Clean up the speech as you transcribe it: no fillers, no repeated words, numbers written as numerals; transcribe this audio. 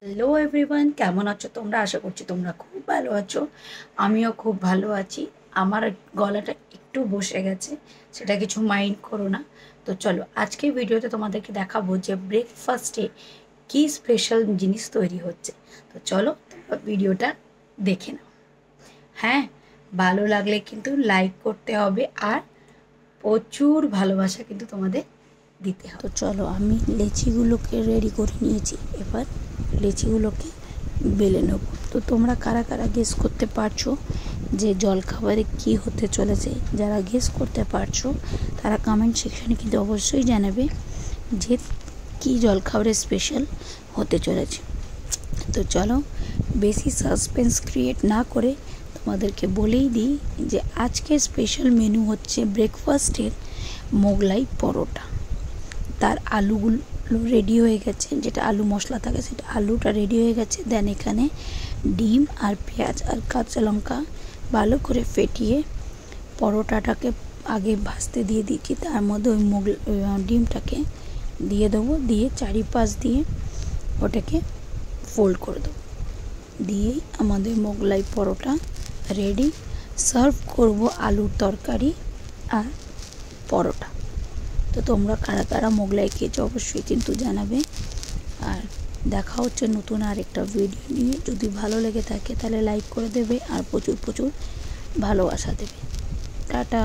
Hello everyone, কেমন আছো তোমরা? আশা করছি তোমরা খুব ভালো আছো। আমিও খুব ভালো আছি। আমার গলাটা একটু বসে গেছে, সেটা কিছু মাইন্ড করো না। তো চলো আজকের ভিডিওতে তোমাদেরকে দেখাবো যে ব্রেকফাস্টে কী স্পেশাল জিনিস তৈরি হচ্ছে। তো চলো তোমরা ভিডিওটা দেখে নাও। হ্যাঁ, ভালো লাগলে কিন্তু লাইক করতে হবে আর প্রচুর ভালোবাসা কিন্তু তোমাদের দিতে হবে। তো চলো আমি লেচিগুলোকে রেডি করে নিয়েছি, এবার লেচিগুলোকে বেলে নেব। তো তোমরা কারা কারা গেস করতে পারছো যে জলখাবারে কি হতে চলেছে? যারা গেস করতে পারছো তারা কমেন্ট সেকশনে কিন্তু অবশ্যই জানাবে যে কি জলখাবারে স্পেশাল হতে চলেছে। তো চলো বেশি সাসপেন্স ক্রিয়েট না করে তোমাদেরকে বলেই দিই যে আজকের স্পেশাল মেনু হচ্ছে ব্রেকফাস্টের মোগলাই পরোটা। তার আলুগুলো রেডি হয়ে গেছে, যেটা আলু মশলা থাকে সেটা আলুটা রেডি হয়ে গেছে। দেন এখানে ডিম আর পেঁয়াজ আর কাঁচা লঙ্কা ভালো করে ফেটিয়ে পরোটাটাকে আগে ভাজতে দিয়ে দিচ্ছি। তার মধ্যে ওই ডিমটাকে দিয়ে দেবো, দিয়ে চারিপাশ দিয়ে ওটাকে ফোল্ড করে দেবো, দিয়েই আমাদের মোগলাই পরোটা রেডি। সার্ভ করব আলুর তরকারি আর পরোটা। তো তোমরা কারা কারা মোগলাই খেয়েছো অবশ্যই কিন্তু জানাবে। আর দেখা হচ্ছে নতুন আরেকটা ভিডিও নিয়ে। যদি ভালো লেগে থাকে তাহলে লাইক করে দেবে আর প্রচুর প্রচুর ভালোবাসা দেবে। টাটা।